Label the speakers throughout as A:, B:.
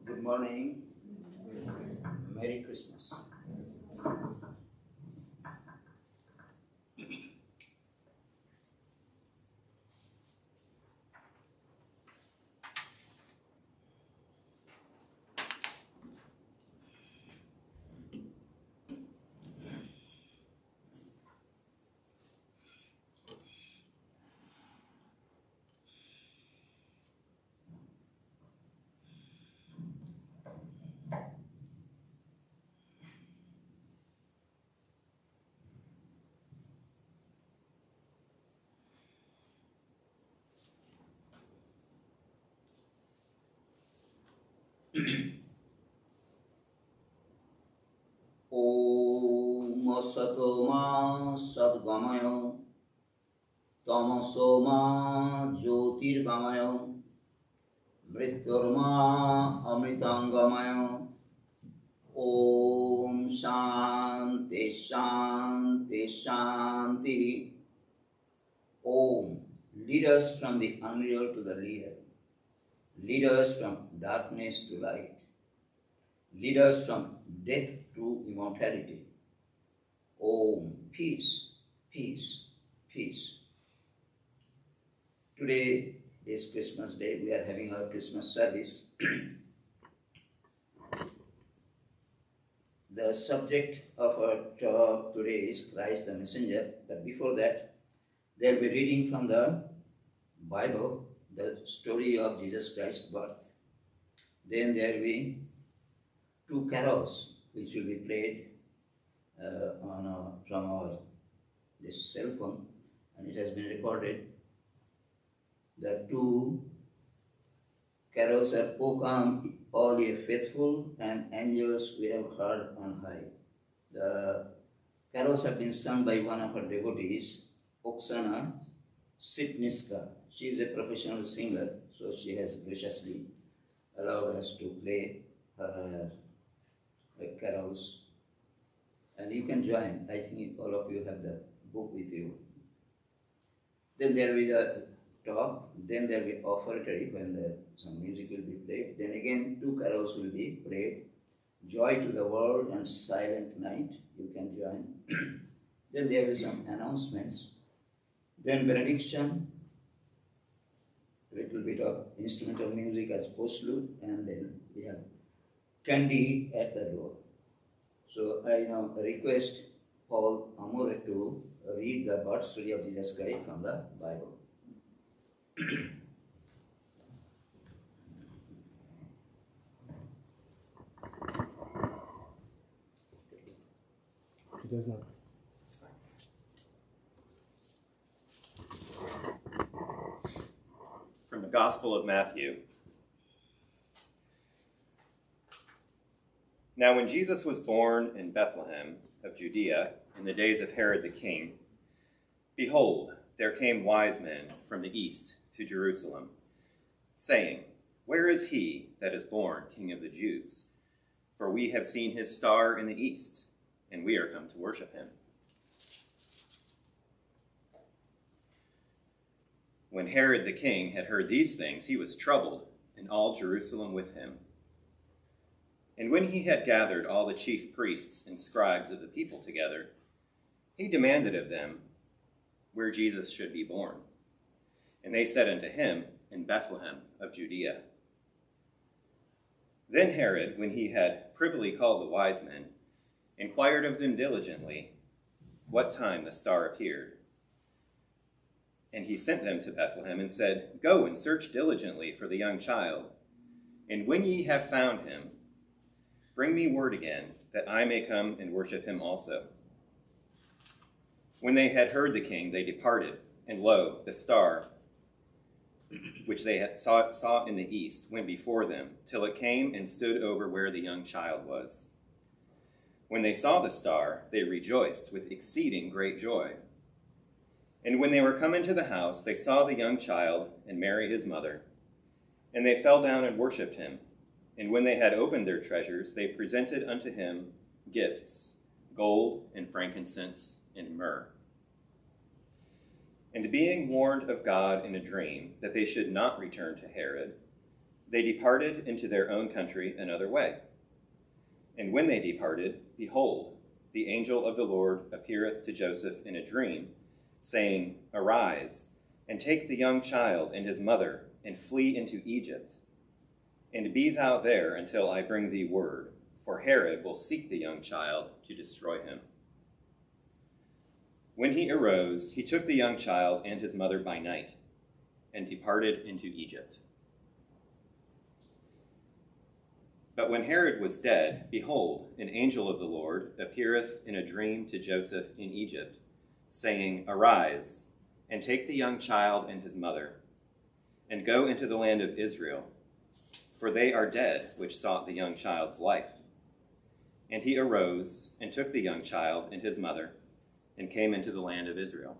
A: Good morning. Merry Christmas. Om Asatoma Sadgamaya Tamasoma Jyotirgamaya Mrityurma Amritangamaya. Om Shanti Shanti Shanti. Om. Lead us from the unreal to the real. Lead us from darkness to light. Lead us from death to immortality. Om. Peace, peace, peace. Today is Christmas Day. We are having our Christmas service. The subject of our talk today is Christ the Messenger. But before that, they'll be reading from the Bible, the story of Jesus Christ's birth. Then there will be two carols which will be played from this cell phone, and it has been recorded. The two carols are O Come All Ye Faithful and Angels We Have Heard on High. The carols have been sung by one of our devotees, Oksana Sitniska. She is a professional singer, so she has graciously allowed us to play her carols. And you can join. I think all of you have the book with you. Then there will be the talk, then there will be offertory when some music will be played. Then again, two carols will be played. Joy to the World and Silent Night. You can join. Then there will be some announcements. Then benediction, a little bit of instrumental music as postlude, and then we have candy at the door. So I now request Paul Amore to read the birth story of Jesus Christ from the Bible.
B: He does not.
C: It's fine. From the Gospel of Matthew. Now when Jesus was born in Bethlehem of Judea in the days of Herod the king, behold, there came wise men from the east to Jerusalem, saying, Where is he that is born King of the Jews? For we have seen his star in the east, and we are come to worship him. When Herod the king had heard these things, he was troubled, and all Jerusalem with him. And when he had gathered all the chief priests and scribes of the people together, he demanded of them where Jesus should be born. And they said unto him, In Bethlehem of Judea. Then Herod, when he had privily called the wise men, inquired of them diligently what time the star appeared. And he sent them to Bethlehem and said, Go and search diligently for the young child, and when ye have found him, Bring me word again, that I may come and worship him also." When they had heard the king, they departed, and lo, the star which they had saw in the east went before them, till it came and stood over where the young child was. When they saw the star, they rejoiced with exceeding great joy. And when they were come into the house, they saw the young child and Mary his mother, and they fell down and worshipped him. And when they had opened their treasures, they presented unto him gifts, gold and frankincense and myrrh. And being warned of God in a dream that they should not return to Herod, they departed into their own country another way. And when they departed, behold, the angel of the Lord appeareth to Joseph in a dream, saying, "Arise, and take the young child and his mother, and flee into Egypt. And be thou there until I bring thee word, for Herod will seek the young child to destroy him." When he arose, he took the young child and his mother by night, and departed into Egypt. But when Herod was dead, behold, an angel of the Lord appeareth in a dream to Joseph in Egypt, saying, "Arise, and take the young child and his mother, and go into the land of Israel, for they are dead which sought the young child's life." And he arose, and took the young child and his mother, and came into the land of Israel.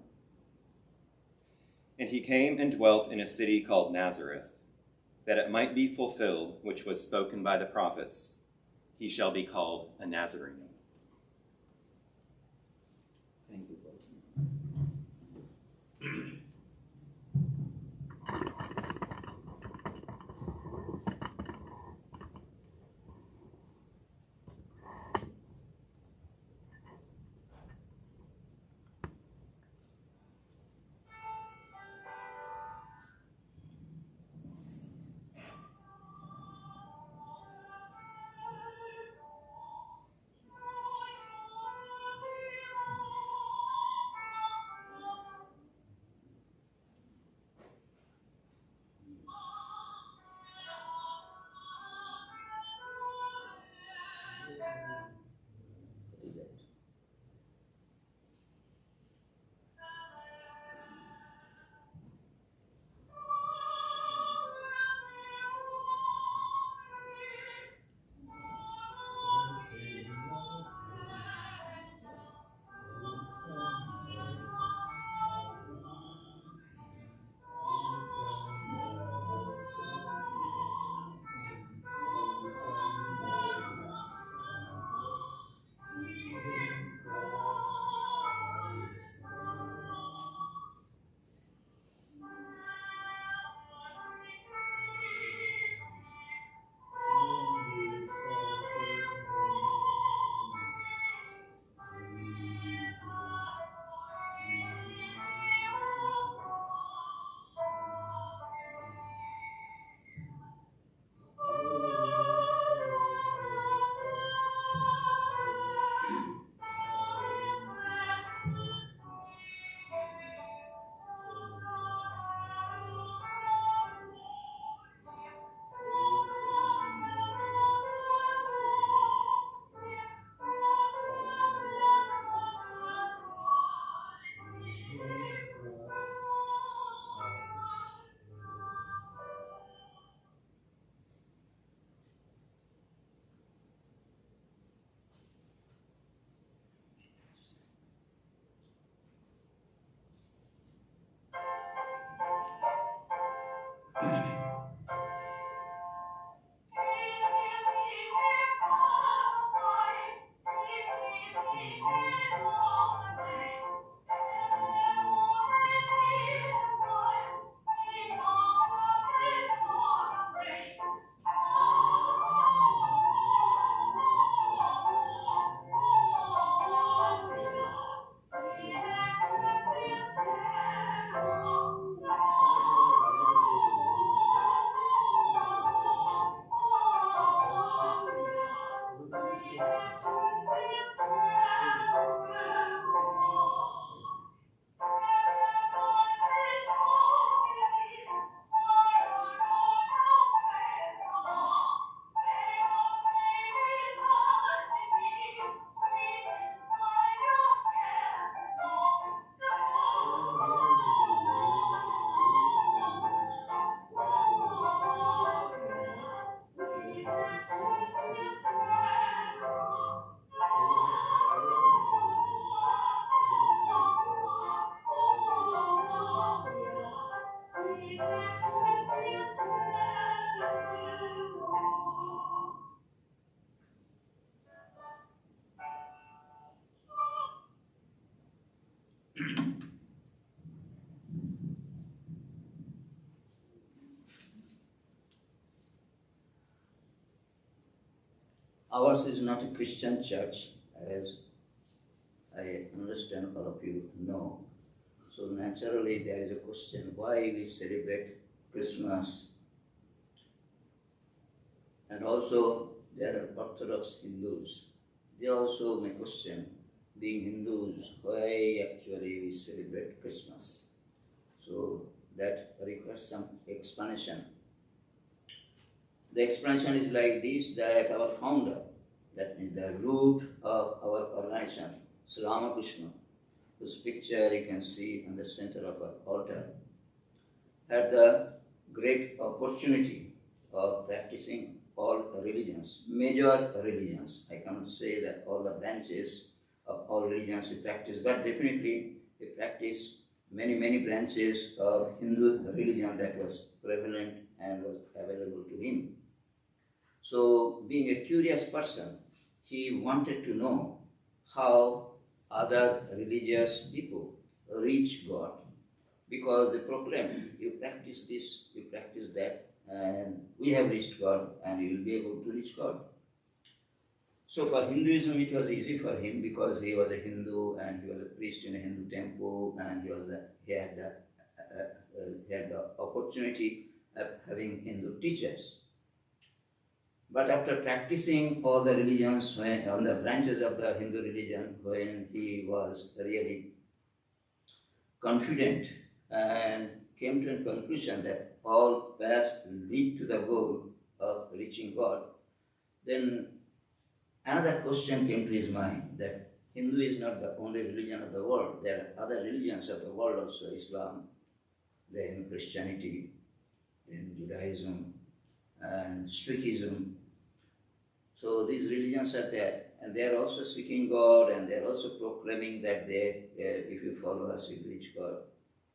C: And he came and dwelt in a city called Nazareth, that it might be fulfilled which was spoken by the prophets, "He shall be called a Nazarene."
A: Thank you, Paul. Ours is not a Christian church, as I understand all of you know. So naturally there is a question why we celebrate Christmas. And also there are Orthodox Hindus. They also may question, being Hindus, why actually we celebrate Christmas. So that requires some explanation. The explanation is like this, that our founder, that means the root of our organization, Sri Ramakrishna, whose picture you can see on the center of our altar, had the great opportunity of practicing all religions, major religions. I cannot say that all the branches of all religions he practiced, but definitely he practiced many branches of Hindu religion that was prevalent and was available to him. So, being a curious person, he wanted to know how other religious people reach God, because they proclaim, you practice this, you practice that, and we have reached God, and you will be able to reach God. So for Hinduism, it was easy for him because he was a Hindu and he was a priest in a Hindu temple, and he had the opportunity of having Hindu teachers. But after practicing all the religions, on the branches of the Hindu religion, when he was really confident and came to a conclusion that all paths lead to the goal of reaching God, then another question came to his mind, that Hindu is not the only religion of the world. There are other religions of the world also, Islam, then Christianity, then Judaism, and Sikhism. So these religions are there, and they are also seeking God, and they are also proclaiming that if you follow us, you reach God.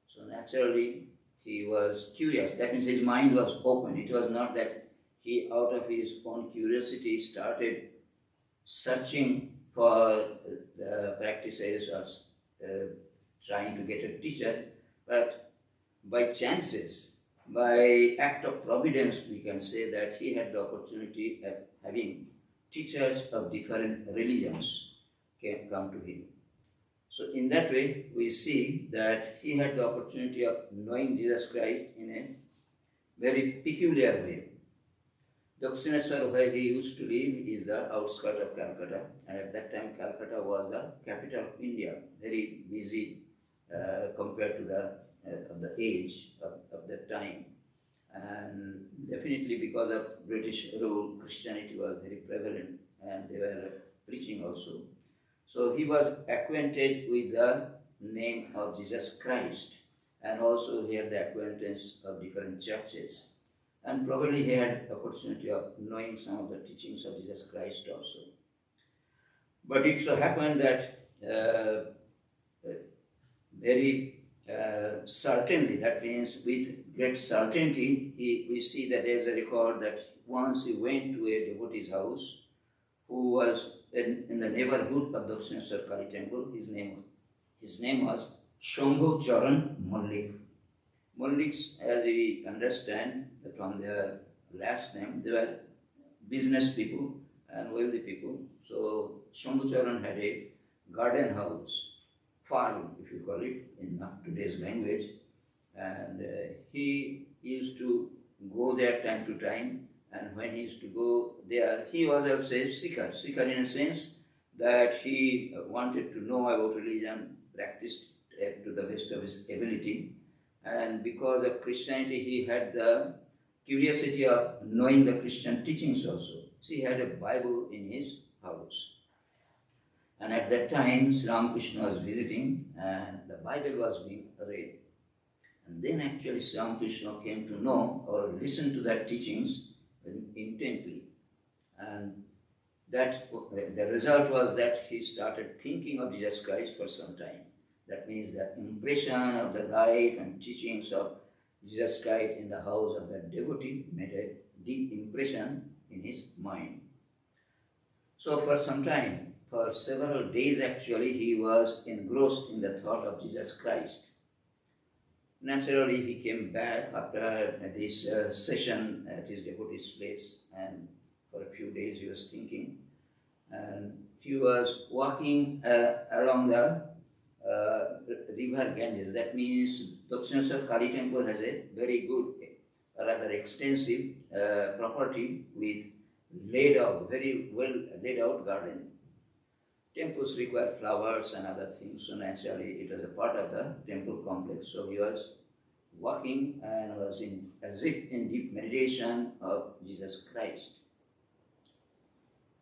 A: So naturally, he was curious. That means his mind was open. It was not that he, out of his own curiosity, started searching for the practices or trying to get a teacher, but by chances, by act of providence, we can say that he had the opportunity of having teachers of different religions can come to him. So in that way, we see that he had the opportunity of knowing Jesus Christ in a very peculiar way. Dakshineswar, where he used to live, is the outskirts of Calcutta, and at that time Calcutta was the capital of India, very busy compared to the age of that time. And definitely because of British rule, Christianity was very prevalent, and they were preaching also. So he was acquainted with the name of Jesus Christ, and also he had the acquaintance of different churches. And probably he had the opportunity of knowing some of the teachings of Jesus Christ also. But it so happened that very certainly, that means with great certainty, we see that there is a record that once he went to a devotee's house who was in the neighborhood of Dakshineswar Kali temple. His name was Shambhu Charan Mallik. Malliks, as we understand from their last name, they were business people and wealthy people. So Shambhu Charan had a garden house, farm if you call it in today's language, and he used to go there time to time. And when he used to go there, he was also a seeker in a sense that he wanted to know about religion, practiced to the best of his ability. And because of Christianity, he had the curiosity of knowing the Christian teachings also. So he had a Bible in his house. And at that time, Sri Ramakrishna was visiting, and the Bible was being read. And then actually Sri Ramakrishna came to know or listen to their teachings intently. And that the result was that he started thinking of Jesus Christ for some time. That means the impression of the life and teachings of Jesus Christ in the house of that devotee made a deep impression in his mind. So for some time, for several days actually, he was engrossed in the thought of Jesus Christ. Naturally, he came back after this session at his devotee's place, and for a few days he was thinking. he was walking along the river Ganges. That means Dakshineshwar Kali temple has a very good, rather extensive property with laid out, very well laid out garden. Temples require flowers and other things, so naturally it was a part of the temple complex. So he was walking and was as if in deep meditation of Jesus Christ.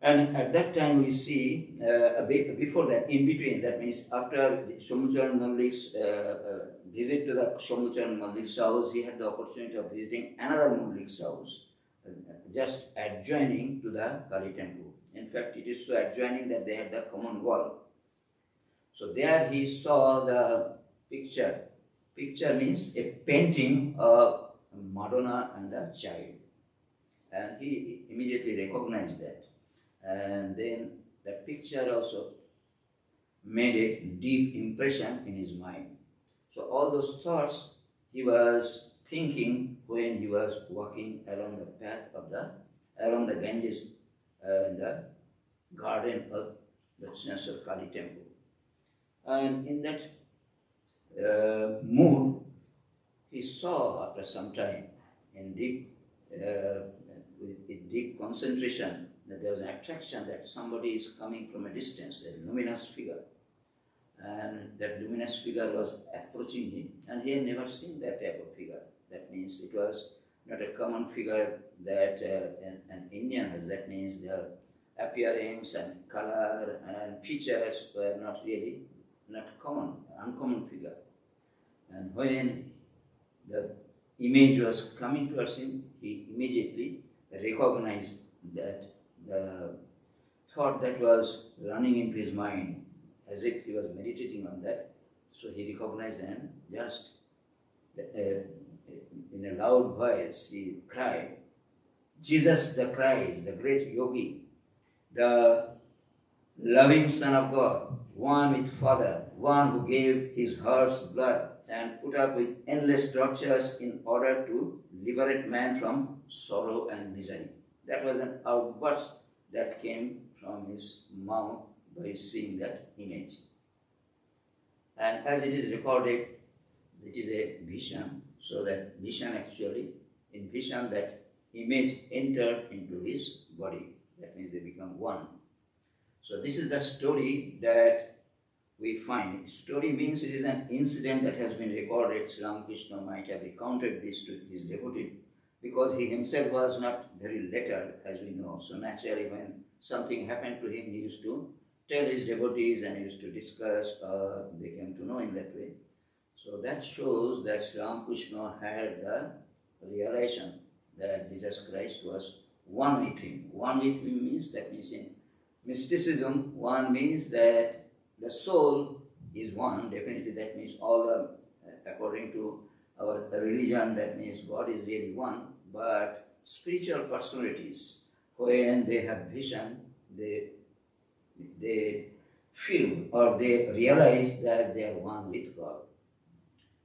A: And at that time we see, before that, in between, that means after Shambhucharan Mallik's visit to the Shambhucharan Mallik's house, he had the opportunity of visiting another Mallik's house, just adjoining to the Kali temple. In fact, it is so adjoining that they had the common wall. So there he saw the picture. Picture means a painting of Madonna and the child. And he immediately recognized that. And then the picture also made a deep impression in his mind. So all those thoughts he was thinking when he was walking along the path of along the Ganges in the garden of the Dakshineshwar Kali temple. And in that mood, he saw after some time in with deep concentration that there was an attraction that somebody is coming from a distance, a luminous figure. And that luminous figure was approaching him, and he had never seen that type of figure. That means it was not a common figure that an Indian has. That means their appearance and color and features were not common, uncommon figure. And when the image was coming towards him, he immediately recognized that the thought that was running into his mind, as if he was meditating on that, so he recognized and just in a loud voice he cried, Jesus the Christ, the great yogi, the loving Son of God, one with Father, one who gave his heart's blood and put up with endless tortures in order to liberate man from sorrow and misery. That was an outburst that came from his mouth by seeing that image. And as it is recorded, it is a vision, so that vision actually, in vision that image entered into his body. That means they become one. So this is the story that we find. Story means it is an incident that has been recorded. Sri Ramakrishna might have recounted this to his devotee because he himself was not very lettered, as we know. So naturally when something happened to him, he used to tell his devotees and he used to discuss, they came to know in that way. So that shows that Sri Ramakrishna had the realization that Jesus Christ was one with him. One with him means, that means in mysticism, one means that the soul is one. Definitely that means all the, according to our religion, that means God is really one. But spiritual personalities, when they have vision, they feel or they realize that they are one with God.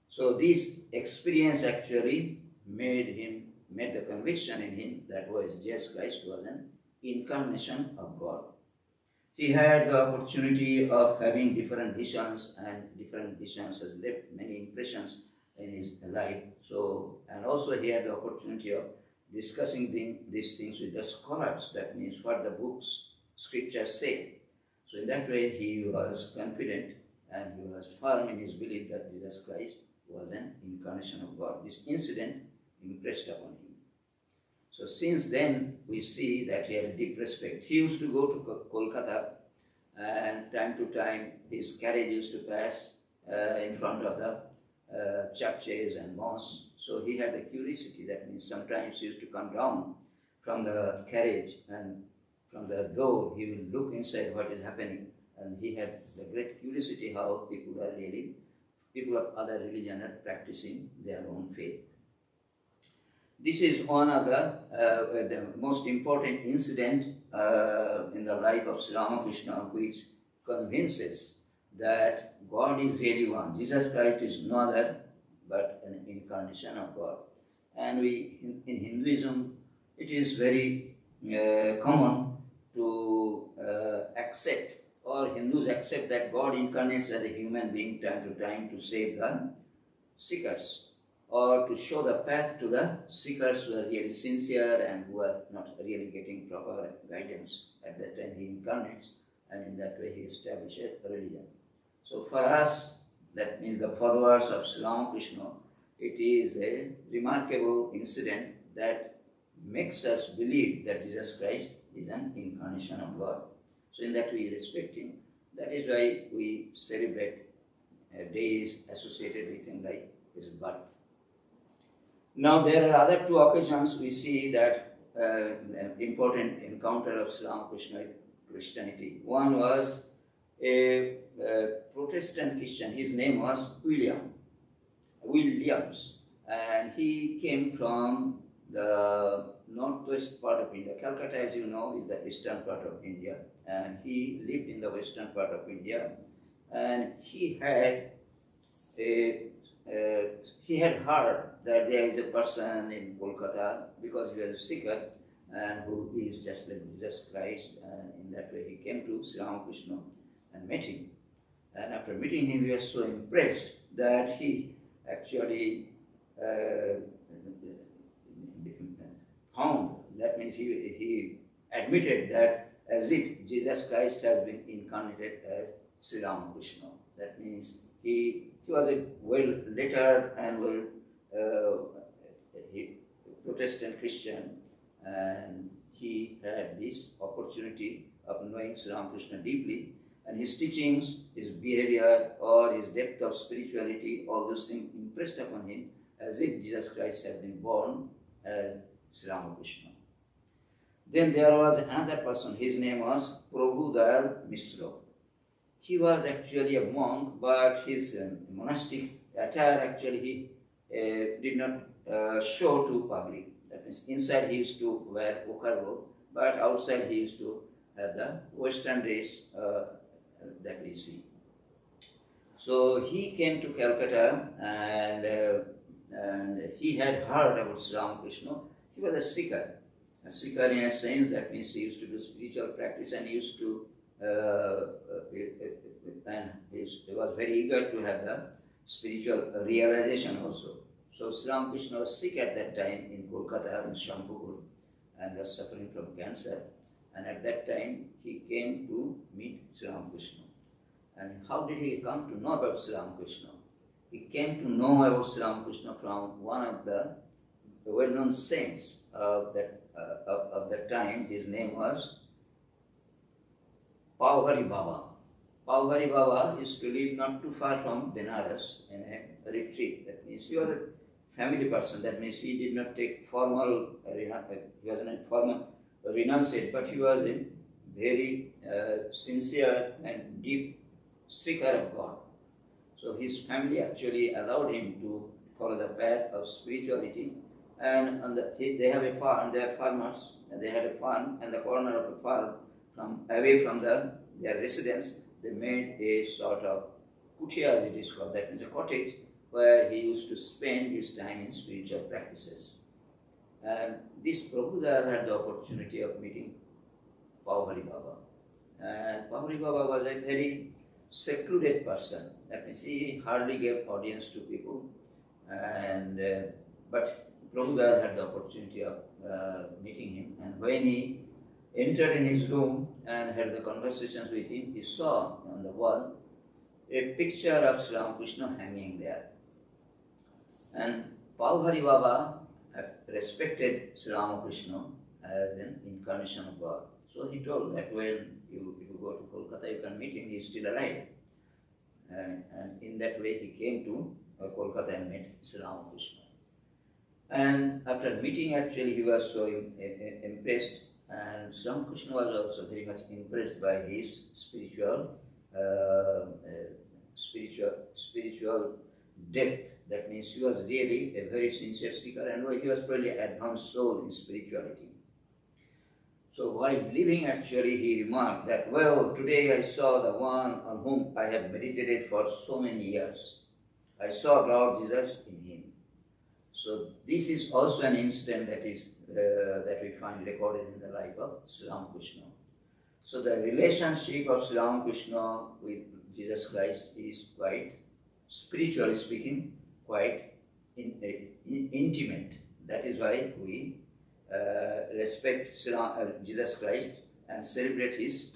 A: So this experience actually made the conviction in him that Jesus Christ was an incarnation of God. He had the opportunity of having different visions, and different visions has left many impressions in his life. So, and also he had the opportunity of discussing these things with the scholars. That means what the books, scriptures say. So in that way he was confident and he was firm in his belief that Jesus Christ was an incarnation of God. This incident impressed upon him. So since then we see that he had a deep respect. He used to go to Kolkata, and time to time his carriage used to pass in front of the churches and mosques. So he had a curiosity. That means sometimes he used to come down from the carriage, and from the door he will look inside what is happening. And he had the great curiosity how people of other religion are practicing their own faith. This is one of the most important incident in the life of Sri Ramakrishna, which convinces that God is really one. Jesus Christ is no other but an incarnation of God. And in Hinduism, it is very common to accept, or Hindus accept, that God incarnates as a human being time to time to save the seekers, or to show the path to the seekers who are really sincere and who are not really getting proper guidance. At that time he incarnates, and in that way he establishes a religion. So for us, that means the followers of Sri Ramakrishna, it is a remarkable incident that makes us believe that Jesus Christ is an incarnation of God. So in that we respect him. That is why we celebrate days associated with him, like his birth. Now there are other two occasions we see that an important encounter of Sri Ramakrishna with Christianity. One was a Protestant Christian. His name was Williams, and he came from the northwest part of India. Calcutta, as you know, is the eastern part of India, and he lived in the western part of India, and he had heard that there is a person in Kolkata, because he was a seeker, and who is just like Jesus Christ, and in that way he came to Sri Ramakrishna and met him. And after meeting him, he was so impressed that he actually found, that means he admitted that as if Jesus Christ has been incarnated as Sri Ramakrishna. That means he was a well-lettered and Protestant Christian, and he had this opportunity of knowing Sri Ramakrishna deeply, and his teachings, his behavior, or his depth of spirituality, all those things impressed upon him as if Jesus Christ had been born as Sri Ramakrishna. Then there was another person, his name was Prabhudayal Mishra. He was actually a monk, but his monastic attire actually he did not show to public. That means inside he used to wear ochre robe, but outside he used to have the western dress that we see. So he came to Calcutta, and he had heard about Sri Ramakrishna. He was a seeker in a sense, that means he used to do spiritual practice, and he used to and he was very eager to have the spiritual realization also. So Sri Ramakrishna was sick at that time in Kolkata, in Shampur, and was suffering from cancer. And at that time, he came to meet Sri Ramakrishna. And how did he come to know about Sri Ramakrishna? He came to know about Sri Ramakrishna from one of the well-known saints of that time. His name was Pauhari Baba. Pauhari Baba used to live not too far from Benares in a retreat. That means he was a family person. That means he did not take formal, he was not formal renunciate, but he was a very sincere and deep seeker of God. So his family actually allowed him to follow the path of spirituality. And they have a farm, they are farmers, and they had a farm, and the corner of the farm, away from their residence, they made a sort of kutia, as it is called. That means a cottage where he used to spend his time in spiritual practices. And this Prabhupada had the opportunity of meeting Pauhari Baba. And Pauhari Baba was a very secluded person. That means he hardly gave audience to people. And but Prabhupada had the opportunity of meeting him. And when he entered in his room and had the conversations with him, he saw on the wall a picture of Sri Ramakrishna hanging there. And Pauhari Baba respected Sri Ramakrishna as an incarnation of God. So he told that when you go to Kolkata, you can meet him, he is still alive. And in that way he came to Kolkata and met Sri Ramakrishna. And after meeting, actually he was so impressed, and Sri Ramakrishna was also very much impressed by his spiritual depth. That means he was really a very sincere seeker, and he was probably an advanced soul in spirituality. So while leaving, actually he remarked that, well, today I saw the one on whom I have meditated for so many years. I saw Lord Jesus in him. So this is also an incident that we find recorded in the life of Sri Ramakrishna. So the relationship of Sri Ramakrishna with Jesus Christ is quite, spiritually speaking, quite intimate. That is why we respect Jesus Christ and celebrate his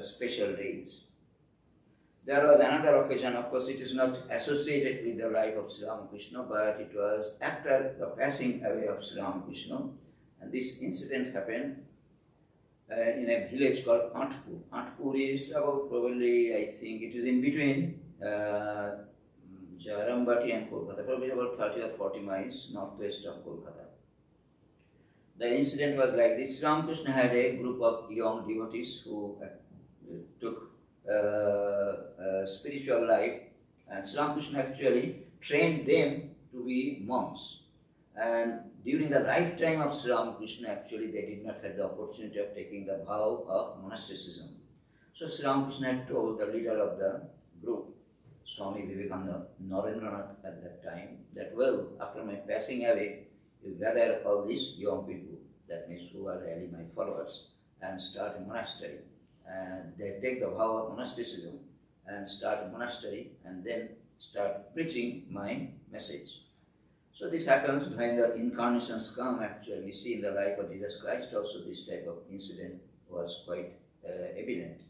A: special days. There was another occasion, of course it is not associated with the life of Sri Ramakrishna, but it was after the passing away of Sri Ramakrishna, and this incident happened in a village called Antpur. Antpur is about, probably, I think it is in between Jayrambati and Kolkata, probably about 30 or 40 miles northwest of Kolkata. The incident was like this. Sri Ramakrishna had a group of young devotees who took spiritual life, and Sri Ramakrishna actually trained them to be monks. And during the lifetime of Sri Ramakrishna, actually they did not have the opportunity of taking the vow of monasticism. So Sri Ramakrishna had told the leader of the group, Swami Vivekananda, Narendranath at that time, that, well, after my passing away, you gather all these young people, that means who are really my followers, and start a monastery. And they take the vow of monasticism and start a monastery and then start preaching my message. So this happens when the incarnations come. Actually, we see in the life of Jesus Christ also this type of incident was quite evident.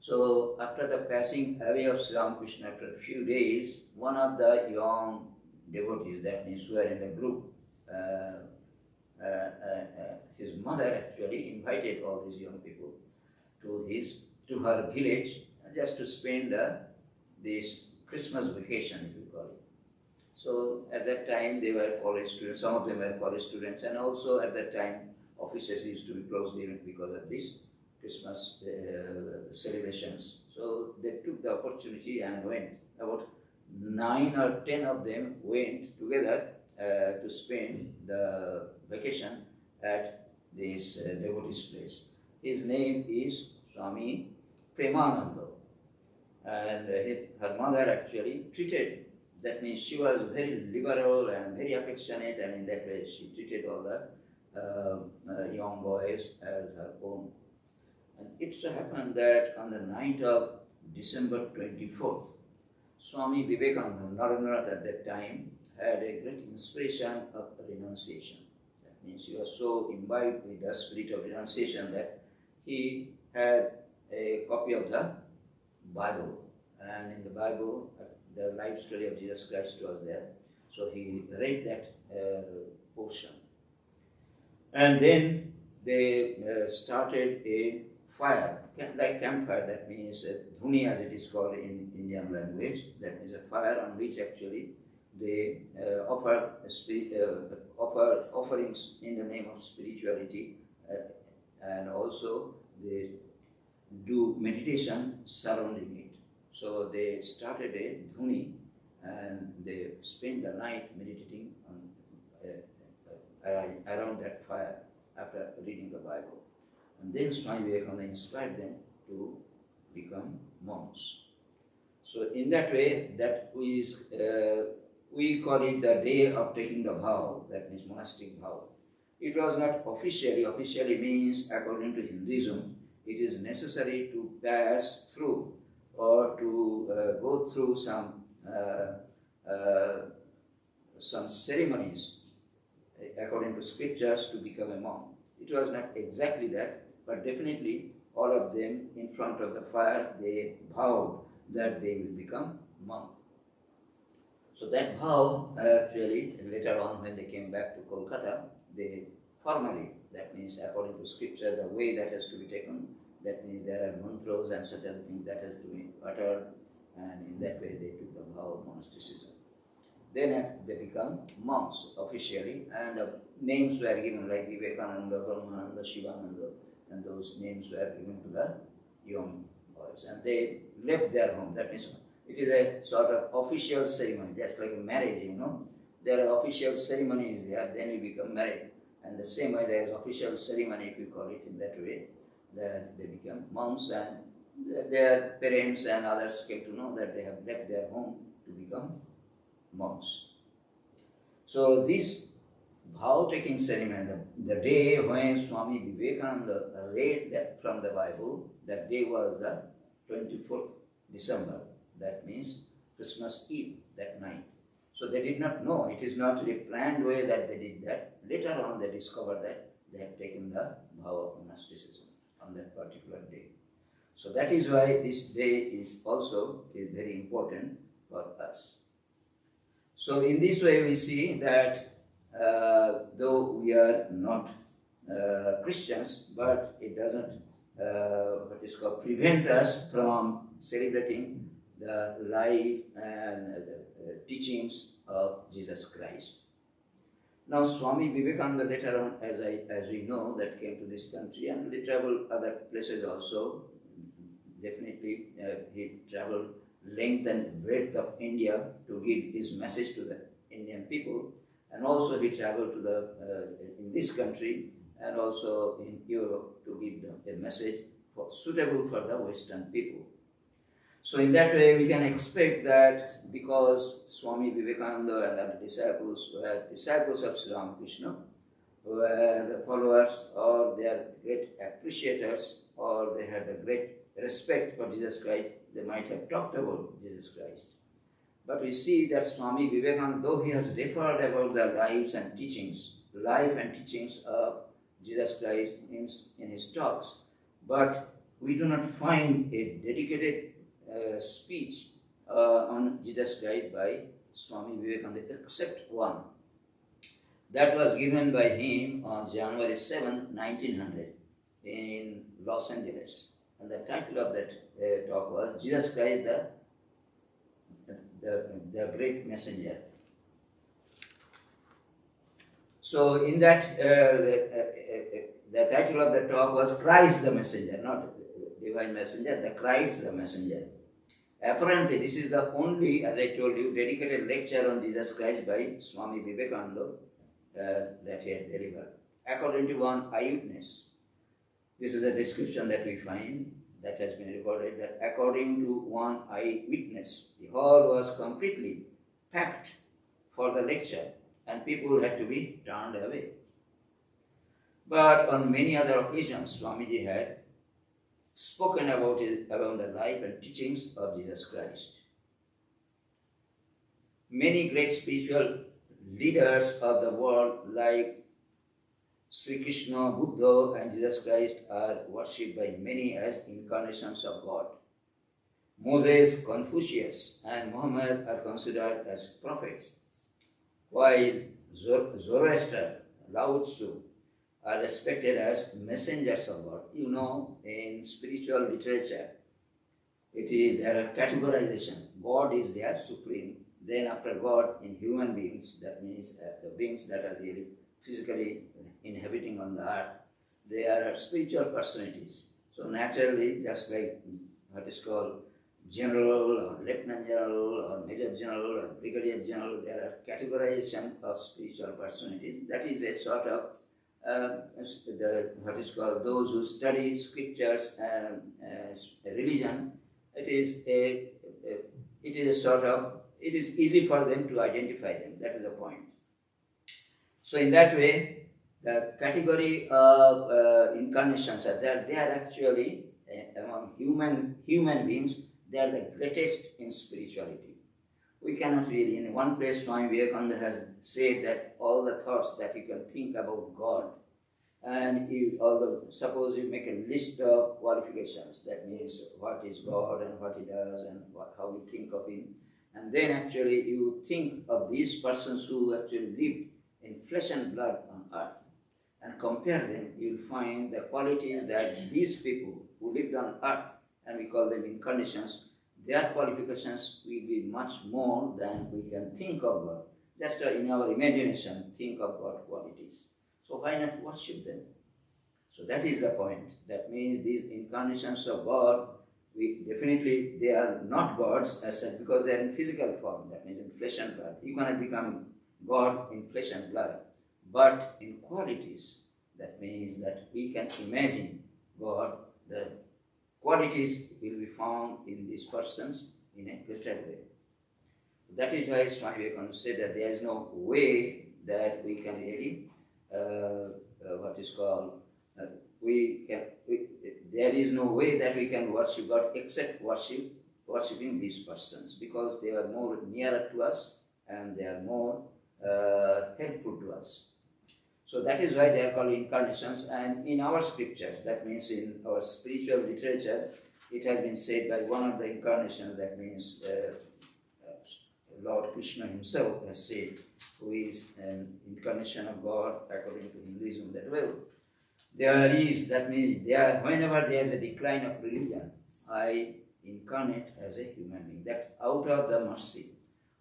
A: So after the passing away of Sri Ramakrishna, after a few days, one of the young devotees, that means who are in the group, his mother actually invited all these young people to her village just to spend this Christmas vacation, if you call it. So at that time they were college students, some of them were college students, and also at that time offices used to be closed even because of this Christmas celebrations. So they took the opportunity and went. About 9 or 10 of them went together to spend the vacation at this devotee's place. His name is Swami Premananda, and her mother actually treated, that means she was very liberal and very affectionate, and in that way she treated all the young boys as her own. And it so happened that on the night of December 24th, Swami Vivekananda, Narendranath at that time, had a great inspiration of renunciation. That means he was so imbibed with the spirit of renunciation that he had a copy of the Bible, and in the Bible the life story of Jesus Christ was there. So he read that portion, and then they started a fire, like campfire, that means dhuni as it is called in Indian language. That means a fire on which actually they offer offerings in the name of spirituality, and also they do meditation surrounding it. So they started a dhuni and they spent the night meditating around that fire after reading the Bible. And then Swami Vivekananda inspired them to become monks. So in that way, that is, we call it the day of taking the vow, that means monastic vow. It was not officially means, according to Hinduism, it is necessary to pass through or to go through some ceremonies according to scriptures to become a monk. It was not exactly that, but definitely all of them in front of the fire, they vowed that they will become monk. So that vow, actually, later on when they came back to Kolkata, they formally, that means according to scripture, the way that has to be taken, that means there are mantras and such other things that has to be uttered, and in that way they took the vow of monasticism. Then they become monks officially, and the names were given like Vivekananda, Brahmananda, Shivananda, and those names were given to the young boys. And they left their home. That means it is a sort of official ceremony, just like marriage, you know. There are official ceremonies there, then you become married. And the same way there is official ceremony, if you call it in that way, that they become monks, and their parents and others came to know that they have left their home to become monks. So this vow-taking ceremony, the day when Swami Vivekananda read that from the Bible, that day was the 24th December. That means Christmas Eve, that night. So they did not know. It is not a planned way that they did that. Later on they discovered that they had taken the vow of monasticism on that particular day. So that is why this day is also very important for us. So in this way we see that though we are not Christians, but it doesn't prevent us from celebrating the life and teachings of Jesus Christ. Now Swami Vivekananda later on, as we know, that came to this country and he traveled other places also. Definitely he traveled length and breadth of India to give his message to the Indian people, and also he traveled to in this country and also in Europe to give them a message suitable for the Western people. So in that way we can expect that because Swami Vivekananda and other disciples were disciples of Sri Ramakrishna, were the followers or they are great appreciators or they had a great respect for Jesus Christ, they might have talked about Jesus Christ. But we see that Swami Vivekananda, though he has referred about the life and teachings of Jesus Christ in his talks, but we do not find a dedicated speech on Jesus Christ by Swami Vivekananda except one. That was given by him on January 7, 1900 in Los Angeles. And the title of that talk was Jesus Christ, the Great Messenger. So in that, the title of the talk was Christ the Messenger, not Divine Messenger, the Christ the Messenger. Apparently this is the only, as I told you, dedicated lecture on Jesus Christ by Swami Vivekananda that he had delivered. According to one eyewitness, this is the description that we find that has been recorded, that according to one eyewitness, the hall was completely packed for the lecture and people had to be turned away. But on many other occasions, Swamiji had spoken about the life and teachings of Jesus Christ. Many great spiritual leaders of the world like Sri Krishna, Buddha and Jesus Christ are worshipped by many as incarnations of God. Moses, Confucius and Muhammad are considered as prophets, while Zoroaster, Lao Tzu are respected as messengers of God. You know, in spiritual literature, there are categorization. God is there, supreme. Then after God, in human beings, that means the beings that are really physically inhabiting on the earth, they are spiritual personalities. So naturally, just like what is called general or lieutenant general or major general or brigadier general, there are categorization of spiritual personalities. That is a sort of what is called those who study scriptures and religion. It is easy for them to identify them. That is the point. So in that way, the category of incarnations are there. They are actually among human beings. They are the greatest in spirituality. We cannot really, in one place, Swami Vivekananda has said that all the thoughts that you can think about God, and suppose you make a list of qualifications, that means what is God and what He does and how we think of Him, and then actually you think of these persons who actually lived in flesh and blood on earth, and compare them, you'll find the qualities that these people who lived on earth, and we call them incarnations, their qualifications will be much more than we can think of God. Just in our imagination, think of God qualities. So why not worship them? So that is the point. That means these incarnations of God, they are not gods as such because they are in physical form, that means in flesh and blood. You cannot become God in flesh and blood, but in qualities. That means that we can imagine God, the qualities will be found in these persons in a greater way. That is why Swami Vivekananda said that there is no way that we can really, what is called, there is no way that we can worship God except worshipping these persons, because they are more nearer to us and they are more helpful to us. So that is why they are called incarnations. And in our scriptures, that means in our spiritual literature, it has been said by one of the incarnations, that means Lord Krishna himself has said, who is an incarnation of God according to Hinduism, that there is, that means whenever there is a decline of religion, I incarnate as a human being. That out of the mercy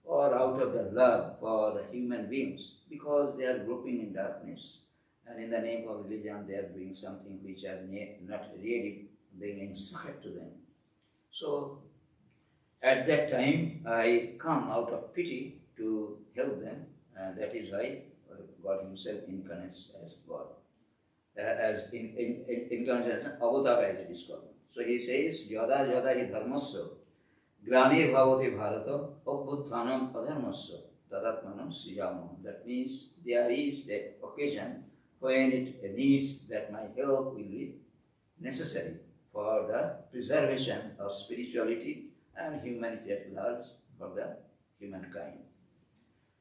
A: or out of the love for the human beings, because they are groping in darkness, and in the name of religion they are doing something which are not really bringing succor to them. So at that time I come out of pity to help them, and that is why God himself incarnates as God. As incarnation as an avatar, as it is called. So he says, Yada yada hi dharmasya glanir bhavati bharata abbuddhanam adharmasya tadatmanam srijamam. That means there is an occasion when it needs that my help will be necessary for the preservation of spirituality and humanity at large for the humankind.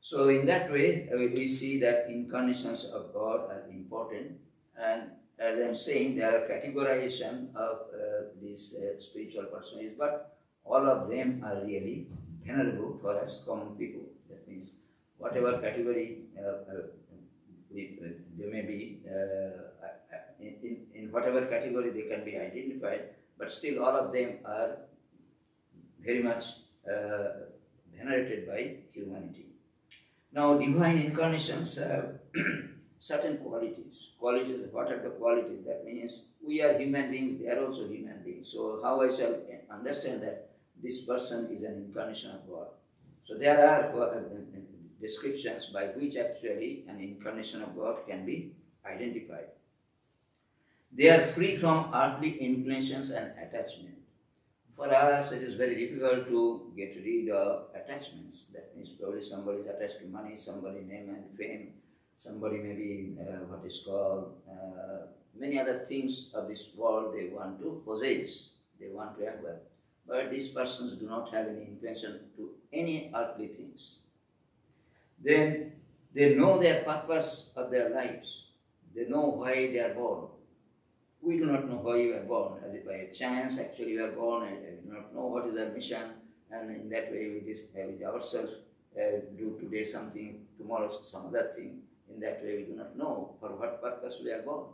A: So in that way, we see that incarnations of God are important. And as I am saying, there are categorization of these spiritual personages, but all of them are really venerable for us common people. That means whatever category they may be, in whatever category they can be identified, but still all of them are very much venerated by humanity. Now, divine incarnations have certain qualities. Qualities, what are the qualities? That means we are human beings, they are also human beings. So how I shall understand that this person is an incarnation of God? So there are descriptions by which actually an incarnation of God can be identified. They are free from earthly inclinations and attachment. For us, it is very difficult to get rid of attachments. That means probably somebody is attached to money, somebody name and fame, somebody maybe what is called many other things of this world they want to possess, they want to acquire. But these persons do not have any intention to any earthly things. Then they know their purpose of their lives. They know why they are born. We do not know why you are born, as if by a chance actually you are born, and we do not know what is our mission, and in that way we just with ourselves do today something, tomorrow some other thing. In that way we do not know for what purpose we are born.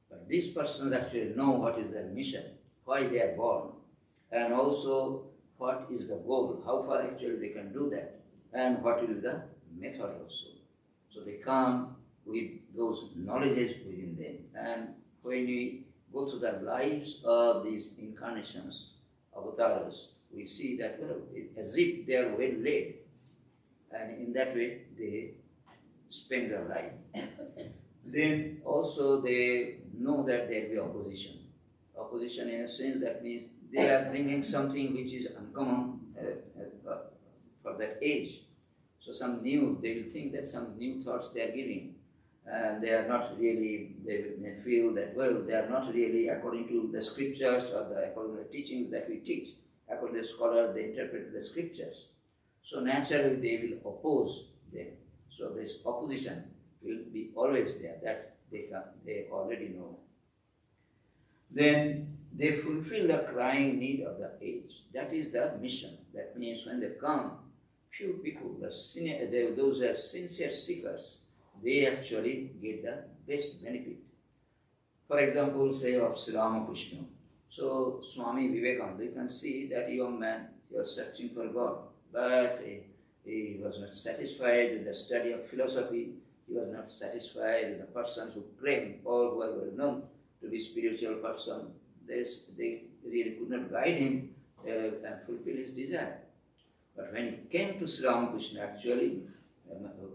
A: But these persons actually know what is their mission, why they are born, and also what is the goal, how far actually they can do that, and what will be the method also. So they come with those knowledges within them. And when we go through the lives of these incarnations, avatars, we see that, well, as if they are well led, and in that way they spend their life. Then also they know that there will be opposition. Opposition in a sense, that means they are bringing something which is uncommon for that age. So some new, they will think that some new thoughts they are giving, and they are not really, they may feel that, well, they are not really according to the scriptures or according to the teachings that we teach. According to the scholars, they interpret the scriptures. So naturally they will oppose them. So this opposition will be always there, that they already know. Then they fulfill the crying need of the age. That is the mission. That means when they come, few people, those who are sincere seekers, they actually get the best benefit. For example, say of Sri Ramakrishna. So Swami Vivekananda, you can see that young man, he was searching for God, but he was not satisfied with the study of philosophy. He was not satisfied with the persons who claim or who are well known to be spiritual person. They really could not guide him and fulfill his desire. But when he came to Sri Ramakrishna, actually,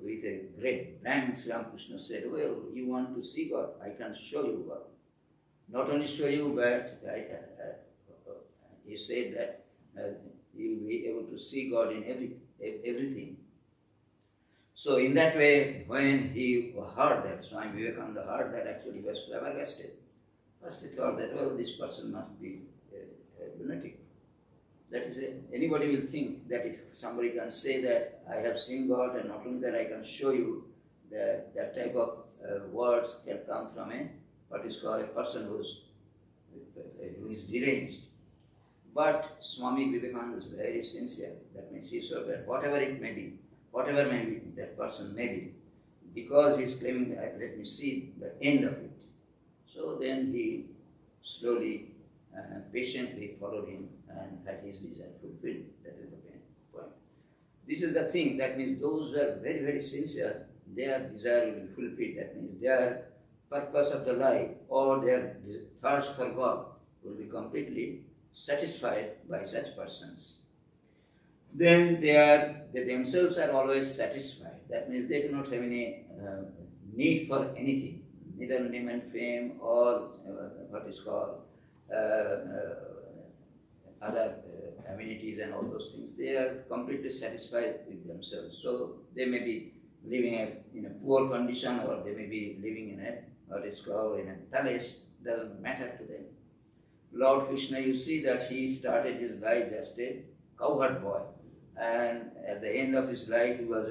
A: with a great bang, Sri Ramakrishna said, well, you want to see God, I can show you God. Not only show you, but he said that you will be able to see God in everything. So in that way, when he heard that, Swami Vivekananda heard that, actually he was flabbergasted. First he thought that, well, this person must be a lunatic. That is it. Anybody will think that if somebody can say that I have seen God, and not only that I can show you that that type of words can come from what is called a person who is deranged. But Swami Vivekananda is very sincere. That means he saw that whatever it may be, whatever may be that person may be, because he is claiming that let me see the end of it. So then he slowly, patiently followed him and had his desire fulfilled. That is the point. This is the thing. That means those who are very, very sincere, their desire will be fulfilled. That means their purpose of the life or their thirst for God will be completely satisfied by such persons. Then they themselves are always satisfied. That means they do not have any need for anything, neither name and fame or what is called other amenities and all those things. They are completely satisfied with themselves. So they may be living in a poor condition, or they may be living in a what is called in a palace. Doesn't matter to them. Lord Krishna, you see that he started his life as a cowherd boy, and at the end of his life he was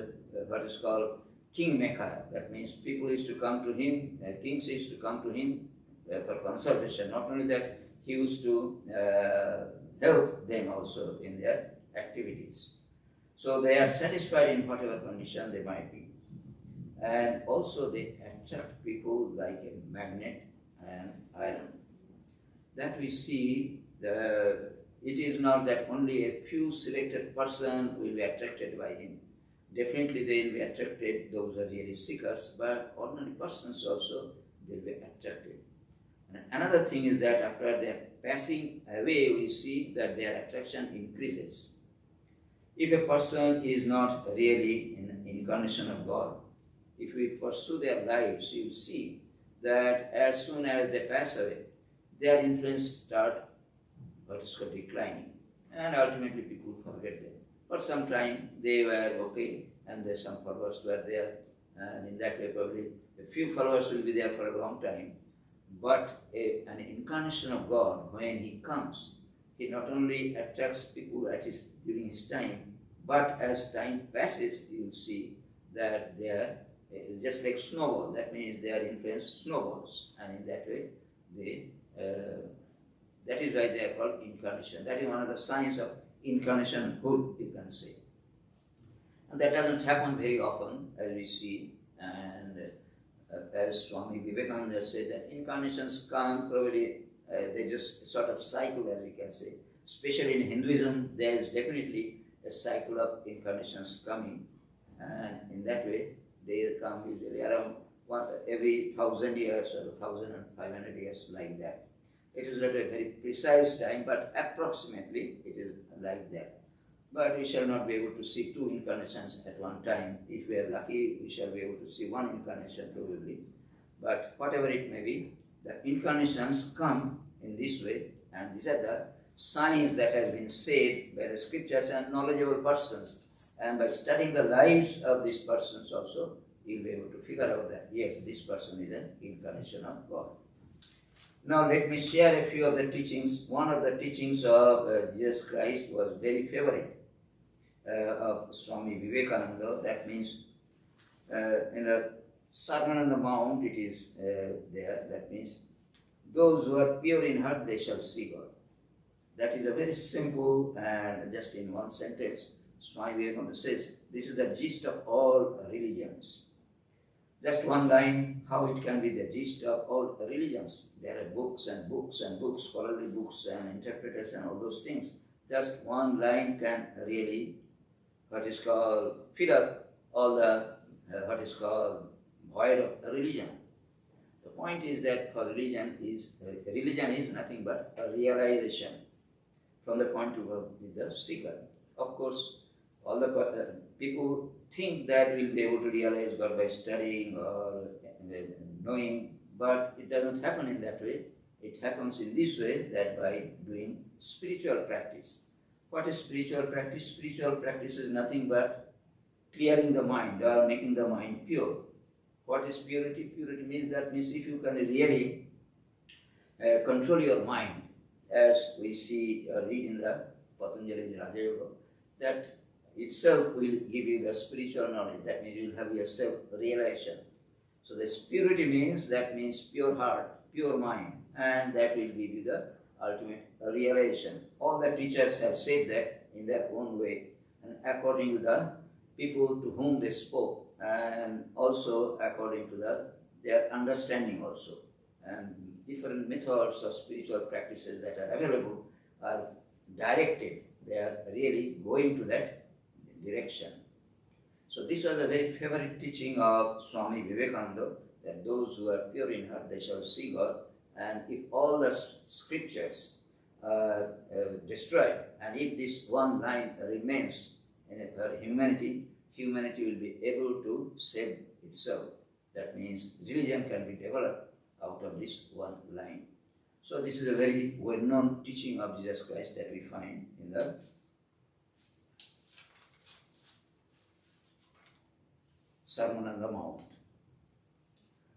A: what is called kingmaker. That means people used to come to him, kings used to come to him for consultation. Not only that, he used to help them also in their activities. So they are satisfied in whatever condition they might be. And also they attract people like a magnet and iron. That we see, it is not that only a few selected person will be attracted by him. Definitely they will be attracted, those who are really seekers, but ordinary persons also, they will be attracted. And another thing is that after they are passing away, we see that their attraction increases. If a person is not really an incarnation of God, if we pursue their lives, you will see that as soon as they pass away, their influence start what is called declining, and ultimately people forget them. For some time they were okay, and there some followers were there, and in that way probably a few followers will be there for a long time. But an incarnation of God, when he comes, he not only attracts people during his time, but as time passes, you will see that they are just like snowball. That means their influence snowballs, and in that way, that is why they are called incarnation. That is one of the signs of incarnationhood, you can say. And that doesn't happen very often, as we see, and as Swami Vivekananda said, that incarnations come probably, they just sort of cycle, as we can say. Especially in Hinduism, there is definitely a cycle of incarnations coming, and in that way, they come usually around every 1,000 years or 1,500 years, like that. It is not a very precise time, but approximately it is like that. But we shall not be able to see two incarnations at one time. If we are lucky, we shall be able to see one incarnation probably. But whatever it may be, the incarnations come in this way, and these are the signs that has been said by the scriptures and knowledgeable persons. And by studying the lives of these persons also, you'll be able to figure out that, yes, this person is an incarnation of God. Now let me share a few of the teachings. One of the teachings of Jesus Christ was very favorite of Swami Vivekananda. That means in the Sermon on the Mount it is there. That means those who are pure in heart, they shall see God. That is a very simple and just in one sentence, Swami Vivekananda says, this is the gist of all religions. Just one line, how it can be the gist of all religions. There are books and books and books, scholarly books and interpreters and all those things. Just one line can really, what is called, fill up all the, what is called, void of religion. The point is that for religion is nothing but a realization from the point of view of the seeker. Of course, all the people think that we'll be able to realize God by studying or knowing, but it doesn't happen in that way. It happens in this way, that by doing spiritual practice. What is spiritual practice? Spiritual practice is nothing but clearing the mind or making the mind pure. What is purity? Purity means if you can really control your mind, as we see read in the Patanjali's Raja Yoga, that itself will give you the spiritual knowledge. That means you will have your self-realization. So this purity means pure heart, pure mind, and that will give you the ultimate realization. All the teachers have said that in their own way, and according to the people to whom they spoke, and also according to their understanding also. And different methods of spiritual practices that are available are directed. They are really going to that direction. So this was a very favorite teaching of Swami Vivekananda, that those who are pure in heart, they shall see God. And if all the scriptures are destroyed, and if this one line remains in humanity, humanity will be able to save itself. That means religion can be developed out of this one line. So this is a very well-known teaching of Jesus Christ that we find in the Sermon on the Mount.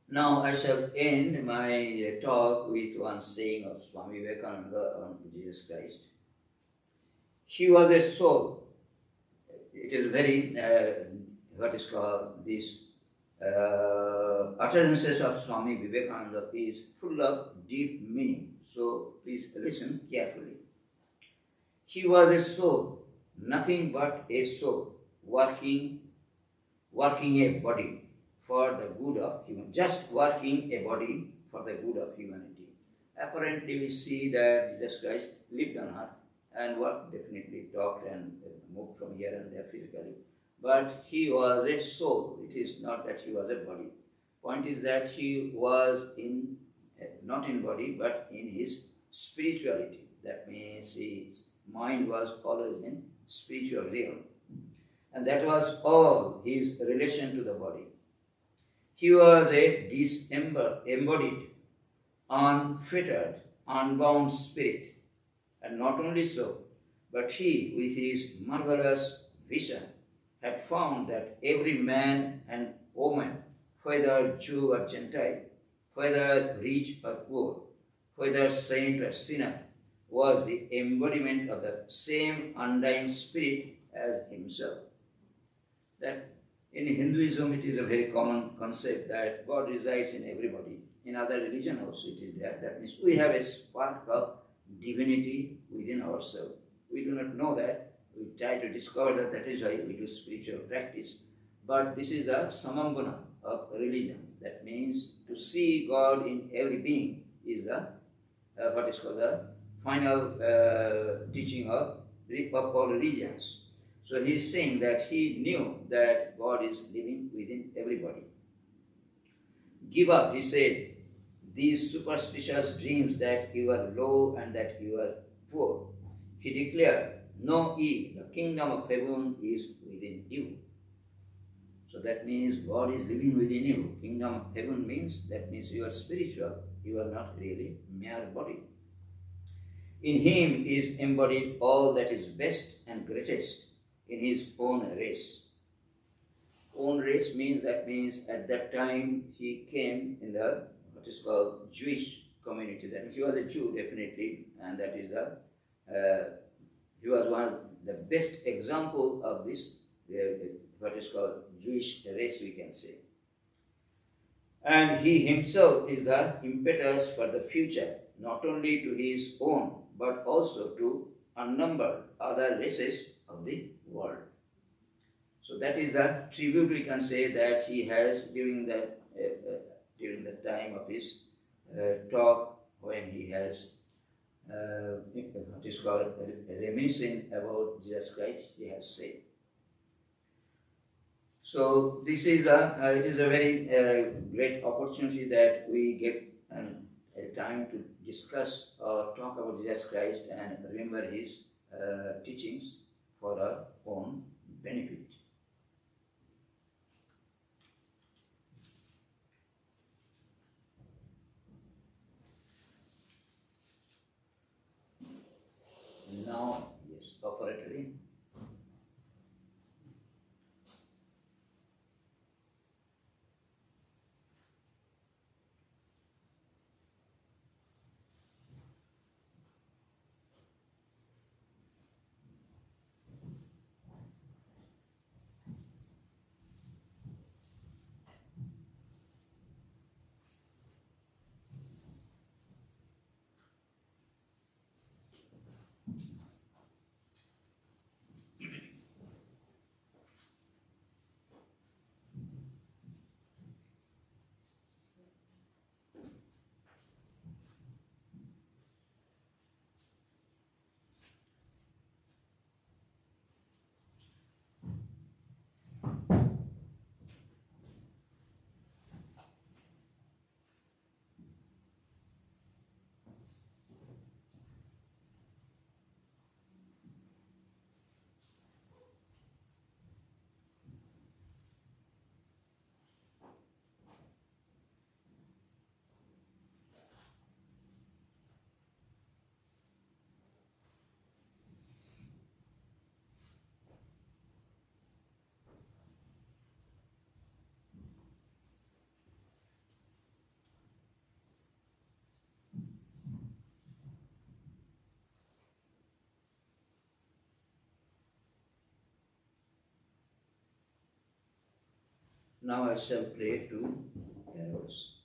A: Now I shall end my talk with one saying of Swami Vivekananda on Jesus Christ. He was a soul. It is very, what is called, this utterances of Swami Vivekananda is full of deep meaning. So please listen carefully. He was a soul, nothing but a soul, working a body for the good of humanity, just working a body for the good of humanity. Apparently we see that Jesus Christ lived on earth and worked, definitely talked and moved from here and there physically. But he was a soul. It is not that he was a body. Point is that he was not in body, but in his spirituality. That means his mind was always in spiritual realm. And that was all his relation to the body. He was a disembodied, unfettered, unbound spirit. And not only so, but he, with his marvelous vision, had found that every man and woman, whether Jew or Gentile, whether rich or poor, whether saint or sinner, was the embodiment of the same undying spirit as himself. That in Hinduism it is a very common concept that God resides in everybody. In other religion also it is there. That means we have a spark of divinity within ourselves. We do not know that. We try to discover that. That is why we do spiritual practice. But this is the samambana of religion. That means to see God in every being is the what is called the final teaching of all religions. So he is saying that he knew that God is living within everybody. Give up, he said, these superstitious dreams that you are low and that you are poor. He declared, know ye, the kingdom of heaven is within you. So that means God is living within you. Kingdom of heaven means, that means you are spiritual. You are not really mere body. In him is embodied all that is best and greatest in his own race. Own race means, that means at that time he came in the what is called Jewish community. That means he was a Jew definitely, and that is he was one of the best example of this what is called Jewish race, we can say. And he himself is the impetus for the future, not only to his own, but also to unnumbered other races of the world. So that is the tribute we can say that he has during the time of his talk, when he has what is called reminiscing about Jesus Christ, he has said. So this is it is a very great opportunity that we get a time to discuss or talk about Jesus Christ and remember his teachings for our own benefit. Now, yes, operatory. now I shall play two carols.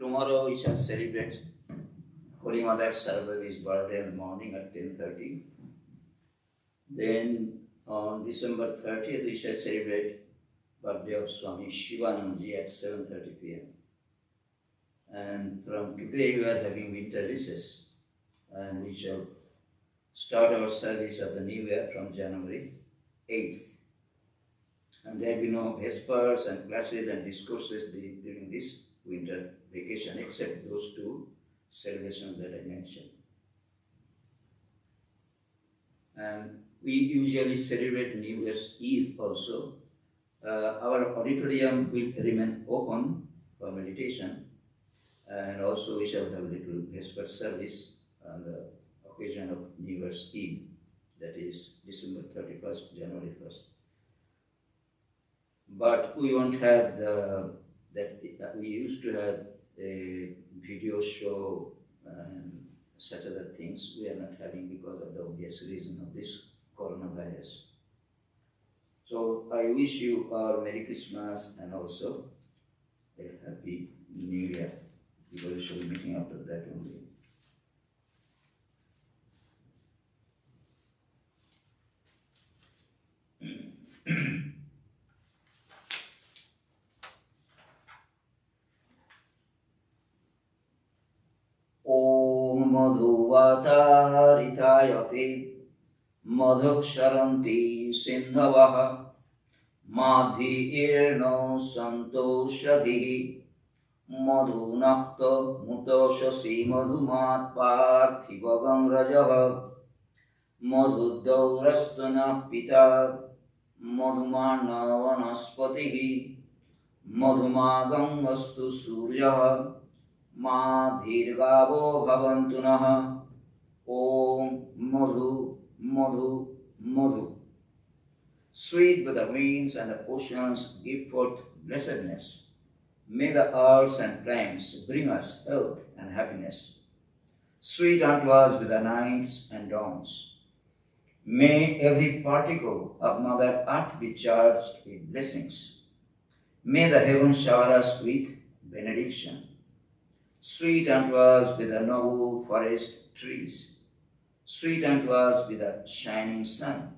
A: Tomorrow we shall celebrate Holy Mother Saraswati's birthday in the morning at 10:30. Then on December 30th we shall celebrate birthday of Swami Shivanandaji at 7:30 p.m. And from today we are having winter recess, and we shall start our service of the new year from January 8th. And there will be no vespers and classes and discourses during this winter vacation, except those two celebrations that I mentioned. and we usually celebrate New Year's Eve also. Our auditorium will remain open for meditation, and also we shall have a little vesper service on the occasion of New Year's Eve, that is December 31st, January 1st. But we won't have that we used to have a video show and such other things. We are not having because of the obvious reason of this coronavirus. So I wish you all Merry Christmas and also a Happy New Year, because we shall be meeting after that only. Om Madhuvatharitayate Madhuksharanti Sindhavaha Madhi Irno Santoshadhi Madhunakta Mutoshasi Madhumat Parthivagam Rajaha Madhudaurastana Pita Madhumana Vanaspatihi Madhumagam Vastu Suryaha Madhirgavo Bhavantunaha. Om Madhu Madhu Madhu. Sweet by the winds and the oceans give forth blessedness. May the earths and plants bring us health and happiness. Sweet unto us with the nights and dawns. May every particle of Mother Earth be charged with blessings. May the heavens shower us with benediction. Sweet unto us with the noble forest trees. Sweet unto us with the shining sun.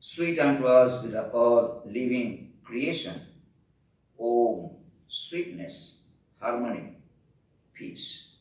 A: Sweet unto us with the all-living creation. Om, sweetness, harmony, peace.